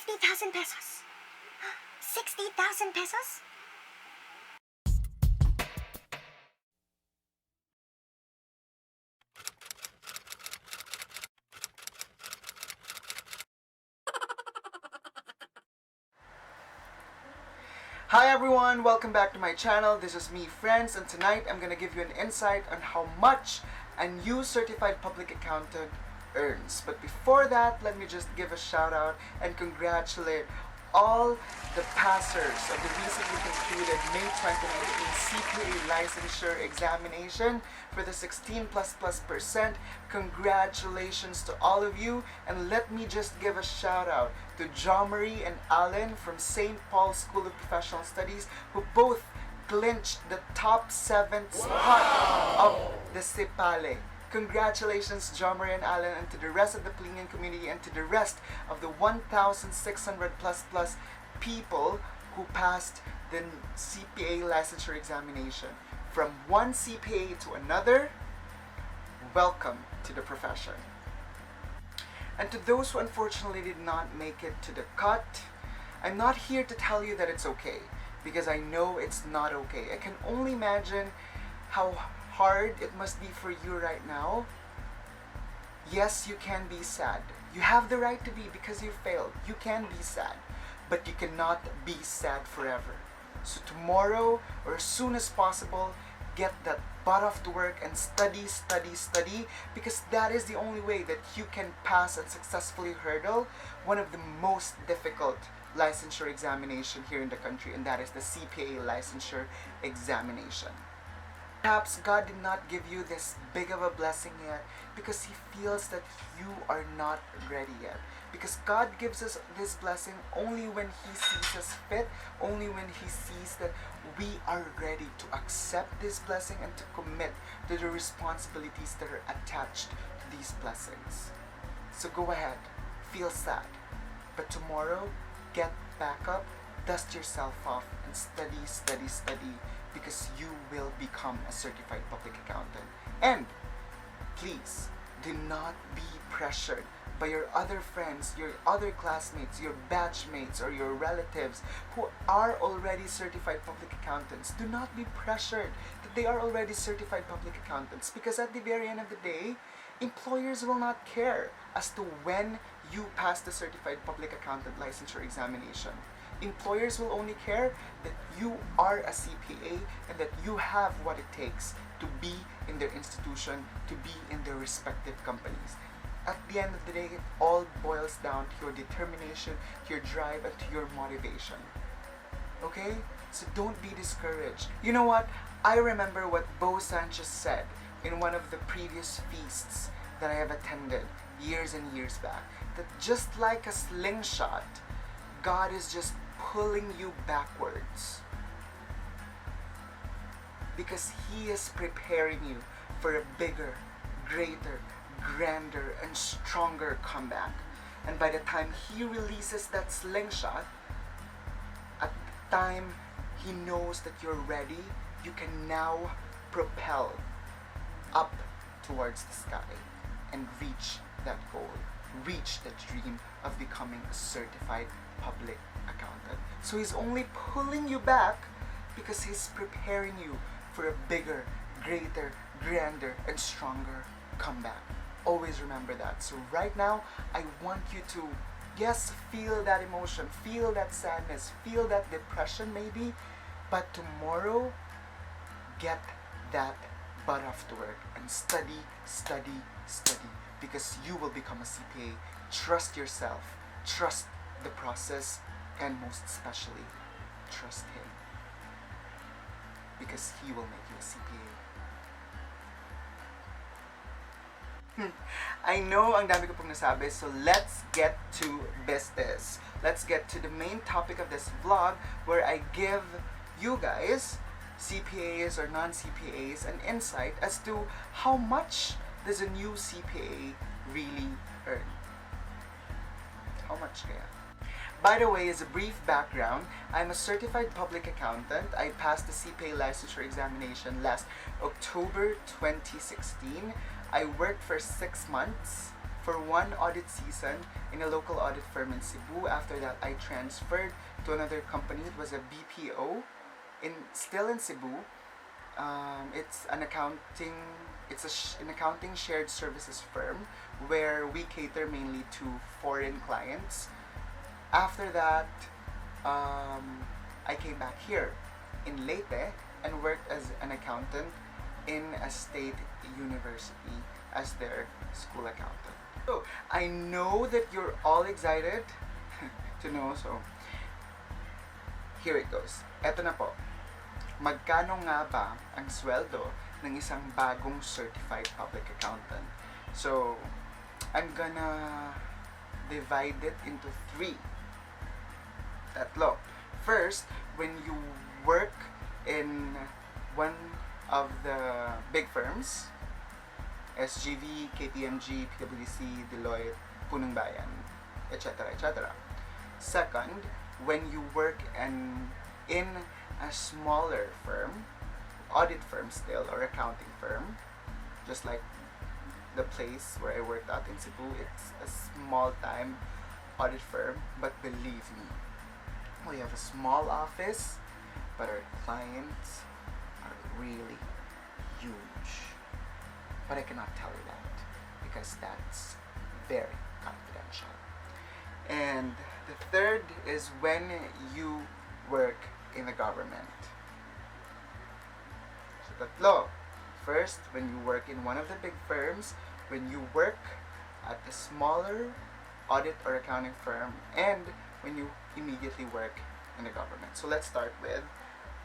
50,000 pesos. 60,000 pesos? Hi everyone, welcome back to my channel. This is me, Friends, and tonight I'm gonna give you an insight on how much a new certified public accountant earns. But before that, let me just give a shout out and congratulate all the passers of the recently concluded May 2019 CPA licensure examination for the 16++%. Congratulations to all of you, and let me just give a shout out to John Marie and Alan from St. Paul's School of Professional Studies, who both clinched the top 7 spot of the CPA. Congratulations, John Marie and Alan, and to the rest of the Plenian community, and to the rest of the 1,600 plus people who passed the CPA licensure examination. From one CPA to another, welcome to the profession. And to those who unfortunately did not make it to the cut, I'm not here to tell you that it's okay, because I know it's not okay. I can only imagine how hard it must be for you right now. Yes, you can be sad. You have the right to be, because you failed. You can be sad, but you cannot be sad forever. So tomorrow, or as soon as possible, get that butt off to work and study, because that is the only way that you can pass and successfully hurdle one of the most difficult licensure examination here in the country, and that is the CPA licensure examination. Perhaps God did not give you this big of a blessing yet because He feels that you are not ready yet. Because God gives us this blessing only when He sees us fit, only when He sees that we are ready to accept this blessing and to commit to the responsibilities that are attached to these blessings. So go ahead, feel sad, but tomorrow, get back up, dust yourself off, and study, because you will become a certified public accountant. And please, do not be pressured by your other friends, your other classmates, your batchmates, or your relatives who are already certified public accountants. Do not be pressured that they are already certified public accountants, because at the very end of the day, employers will not care as to when you pass the certified public accountant licensure examination. Employers will only care that you are a CPA and that you have what it takes to be in their institution, to be in their respective companies. At the end of the day, it all boils down to your determination, to your drive, and to your motivation. Okay? So don't be discouraged. You know what? I remember what Bo Sanchez said in one of the previous feasts that I have attended years and years back, that just like a slingshot, God is just pulling you backwards, because He is preparing you for a bigger, greater, grander, and stronger comeback. And by the time He releases that slingshot, at the time He knows that you're ready, you can now propel up towards the sky and reach that goal, reach the dream of becoming a certified public accountant. So He's only pulling you back because He's preparing you for a bigger, greater, grander, and stronger comeback. Always remember that. So right now, I want you to, yes, feel that emotion, feel that sadness, feel that depression maybe, but tomorrow, get that butt off to work and study, because you will become a CPA. Trust yourself, trust the process, and most especially, trust Him, because He will make you a CPA. I know ang dami ko pong nasabi, so let's get to business. Let's get to the main topic of this vlog, where I give you guys, CPAs or non-CPAs, an insight as to how much does a new CPA really earn. How much kaya? By the way, as a brief background, I'm a certified public accountant. I passed the CPA licensure examination last October 2016. I worked for 6 months for one audit season in a local audit firm in Cebu. After that, I transferred to another company. It was a BPO, still in Cebu. It's an accounting. An accounting shared services firm where we cater mainly to foreign clients. After that, I came back here in Leyte and worked as an accountant in a state university as their school accountant. So, I know that you're all excited to know, so here it goes. Eto na po. Magkano nga ba ang sweldo ng isang bagong certified public accountant? So, I'm gonna divide it into three. Tatlo. First, when you work in one of the big firms, SGV, KPMG, PwC, Deloitte, Punong Bayan, etc., etc. Second, when you work in a smaller firm, audit firm still, or accounting firm, just like the place where I worked at in Cebu, it's a small-time audit firm, but believe me, we have a small office, but our clients are really huge. But I cannot tell you that because that's very confidential. And the third is when you work in the government. So tatlo. First, when you work in one of the big firms, when you work at a smaller audit or accounting firm, and when you immediately work in the government. So let's start with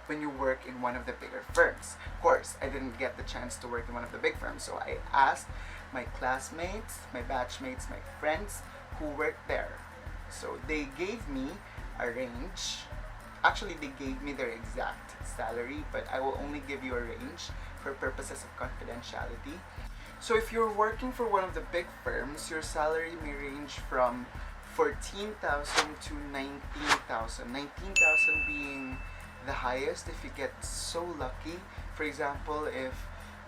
when you work in one of the bigger firms. Of course, I didn't get the chance to work in one of the big firms, so I asked my classmates, my batchmates, my friends who worked there. So they gave me a range. Actually, they gave me their exact salary, but I will only give you a range for purposes of confidentiality. So if you're working for one of the big firms, your salary may range from 14,000 to 19,000. 19,000 being the highest if you get so lucky. For example, if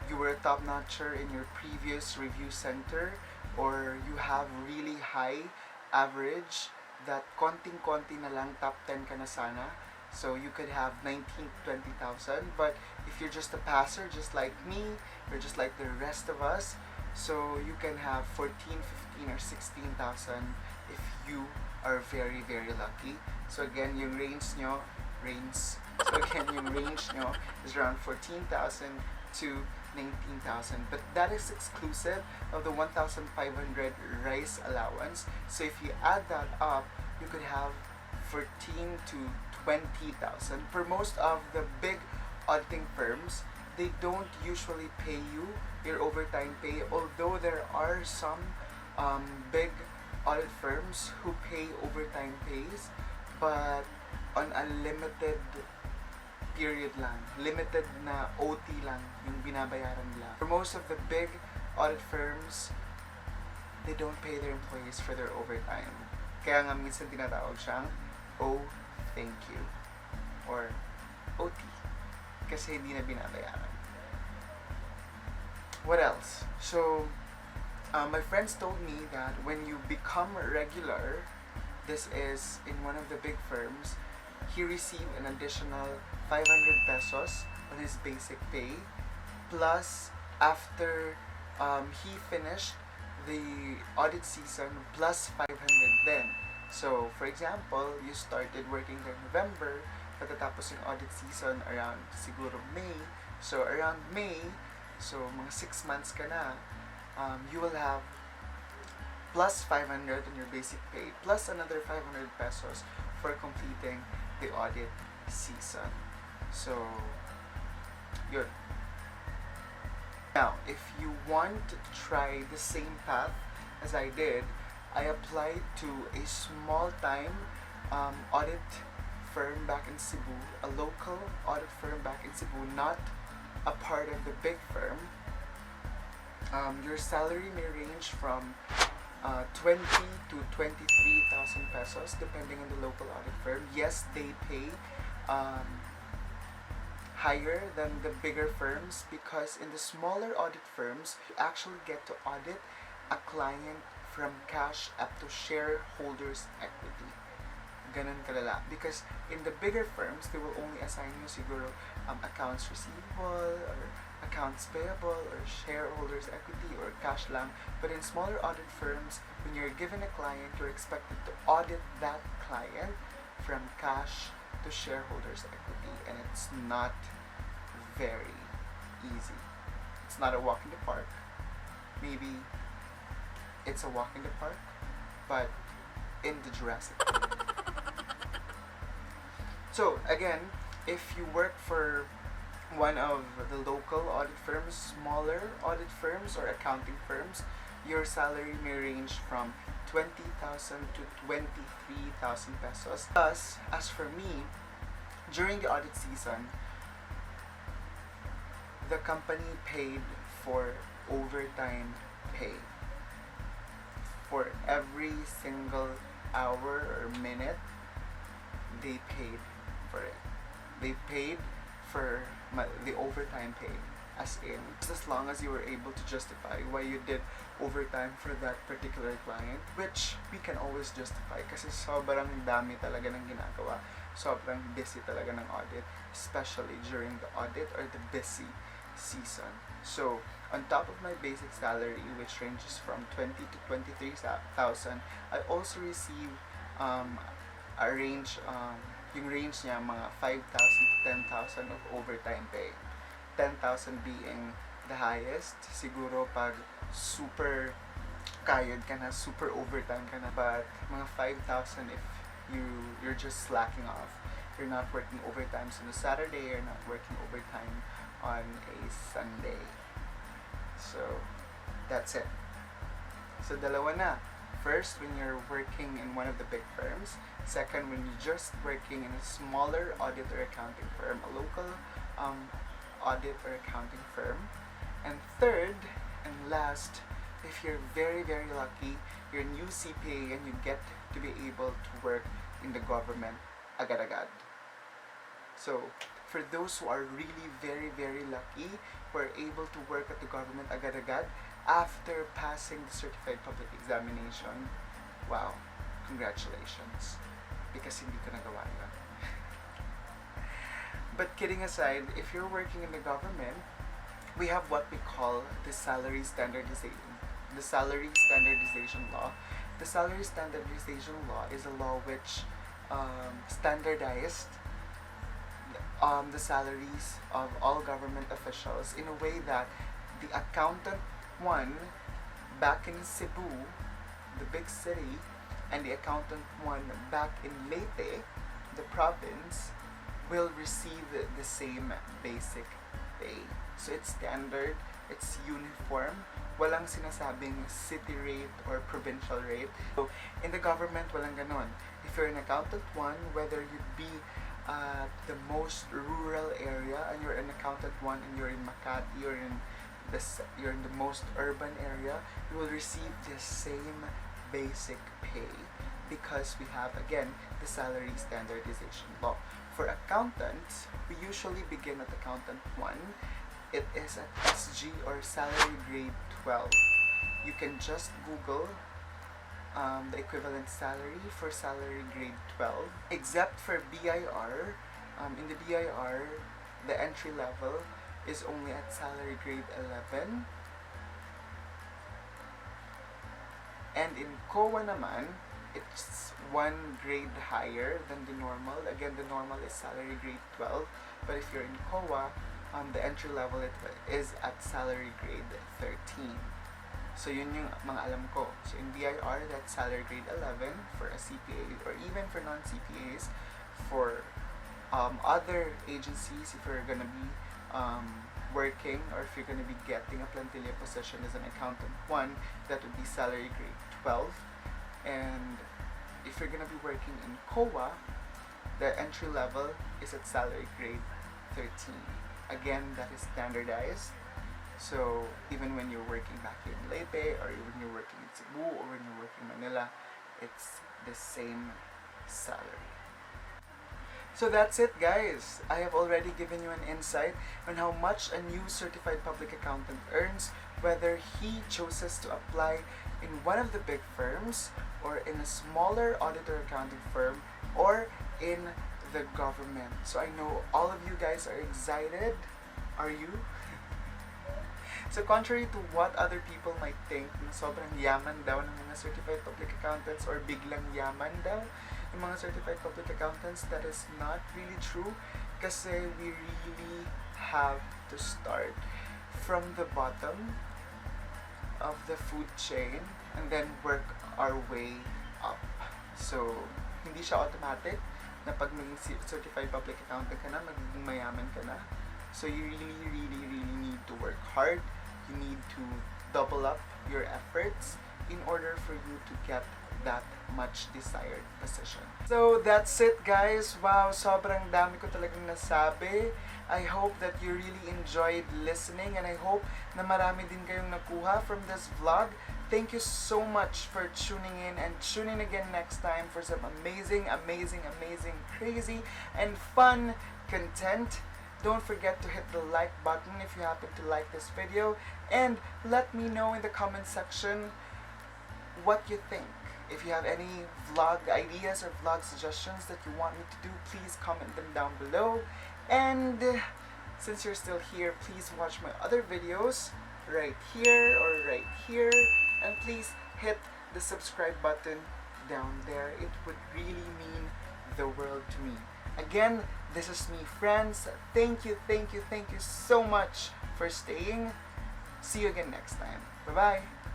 you were a top-notcher in your previous review center, or you have really high average that konting-konti na lang, top 10 ka na sana, so you could have 19,000 to 20,000. But if you're just a passer, just like me, or just like the rest of us, so you can have 14, 15, or 16,000 if you are very, very lucky. So again, yung range nyo is around 14,000 to 19,000. But that is exclusive of the 1,500 rice allowance. So if you add that up, you could have 14 to 20,000. For most of the big auditing firms, they don't usually pay you your overtime pay, although there are some big audit firms who pay overtime pays, but on a limited period lang. Limited na OT lang yung binabayaran nila. For most of the big audit firms, they don't pay their employees for their overtime. Kaya nga minsan tinatawag siyang oh, thank you, or OT, kasi hindi na binabayaran. What else? So, my friends told me that when you become a regular, this is in one of the big firms, he received an additional 500 pesos on his basic pay, plus after he finished the audit season, plus 500 then. So, for example, you started working there November, pagkatapos yung audit season around siguro May. So, around May, so mga 6 months ka na, you will have plus 500 on your basic pay, plus another 500 pesos for completing the audit season. So, yun. Now, if you want to try the same path as I did, I applied to a small-time audit firm back in Cebu, a local audit firm back in Cebu, not a part of the big firm. Your salary may range from 20 to 23,000 pesos depending on the local audit firm. Yes, they pay higher than the bigger firms because in the smaller audit firms, you actually get to audit a client from cash up to shareholders equity. Ganun kalala. Because in the bigger firms, they will only assign you siguro accounts receivable or accounts payable or shareholders equity or cash lang. But in smaller audit firms, when you're given a client, you're expected to audit that client from cash to shareholders equity, and it's not very easy. It's not a walk in the park. Maybe it's a walk in the park, but in the Jurassic Park. So again, if you work for one of the local audit firms, smaller audit firms, or accounting firms, your salary may range from 20,000 to 23,000 pesos. Thus, as for me, during the audit season, the company paid for overtime pay. For every single hour or minute, they paid for it. They paid for the overtime pay. As in, as long as you were able to justify why you did overtime for that particular client, which we can always justify kasi sobrang dami talaga ng ginagawa. Sobrang busy talaga ng audit, especially during the audit or the busy season. So, on top of my basic salary, which ranges from 20 to 23,000, I also receive a range, yung range niya mga 5,000 to 10,000 of overtime pay. 10,000 being the highest. Siguro pag super kayod ka na, super overtime ka na. But mga 5,000 if you're just slacking off. You're not working overtime on a Saturday, you're not working overtime on a Sunday. So, that's it. So, dalawa na. First, when you're working in one of the big firms. Second, when you're just working in a smaller audit or accounting firm, a local audit or accounting firm. And third and last, if you're very, very lucky, you're a new CPA and you get to be able to work in the government agad-agad. So, for those who are really very, very lucky, who are able to work at the government agad-agad after passing the certified public examination, wow, congratulations. Because hindi ko nagawa yun. But kidding aside, if you're working in the government, we have what we call the salary standardization law. The salary standardization law is a law which standardized the salaries of all government officials in a way that the accountant one back in Cebu, the big city, and the accountant one back in Leyte, the province, will receive the same basic pay. So it's standard, it's uniform, walang sinasabing city rate or provincial rate. So in the government, walang ganon. If you're an accountant one, whether you'd be the most rural area and you're an accountant one and you're in Makati or you're in the most urban area, you will receive the same basic pay because we have again the salary standardization law. For accountants, we usually begin at accountant 1. It is at SG or salary grade 12. You can just Google the equivalent salary for salary grade 12. Except for BIR, in the BIR, the entry level is only at salary grade 11. And in COA naman, it's one grade higher than the normal. Again, the normal is salary grade 12. But if you're in COA, the entry level is at salary grade 13. So yun yung mga alam ko. So in BIR, that's salary grade 11 for a CPA or even for non-CPAs. For other agencies, if you're gonna be working or if you're gonna be getting a plantilla position as an accountant 1, that would be salary grade 12. And if you're gonna be working in COA, the entry level is at salary grade 13. Again, that is standardized. So even when you're working back in Leyte or when you're working in Cebu or when you're working in Manila, it's the same salary. So that's it, guys. I have already given you an insight on how much a new certified public accountant earns whether he chooses to apply in one of the big firms or in a smaller auditor accounting firm or in the government. So I know all of you guys are excited. Are you? So contrary to what other people might think, na sobrang yaman daw ng mga certified public accountants or biglang yaman daw yung mga certified public accountants, that is not really true. Kasi we really have to start from the bottom of the food chain and then work our way up. So, hindi siya automatic na pag naging certified public accountant ka na, magiging mayaman ka na. So, you really need to work hard. You need to double up your efforts in order for you to get that much desired position. So, that's it guys. Wow, sobrang dami ko talagang nasabi. I hope that you really enjoyed listening and I hope na marami din kayong nakuha from this vlog. Thank you so much for tuning in and tune in again next time for some amazing, crazy, and fun content. Don't forget to hit the like button if you happen to like this video and let me know in the comment section what you think. If you have any vlog ideas or vlog suggestions that you want me to do, please comment them down below. And since you're still here, please watch my other videos right here or right here. And please hit the subscribe button down there. It would really mean the world to me. Again, this is me, friends. Thank you so much for staying. See you again next time. Bye-bye.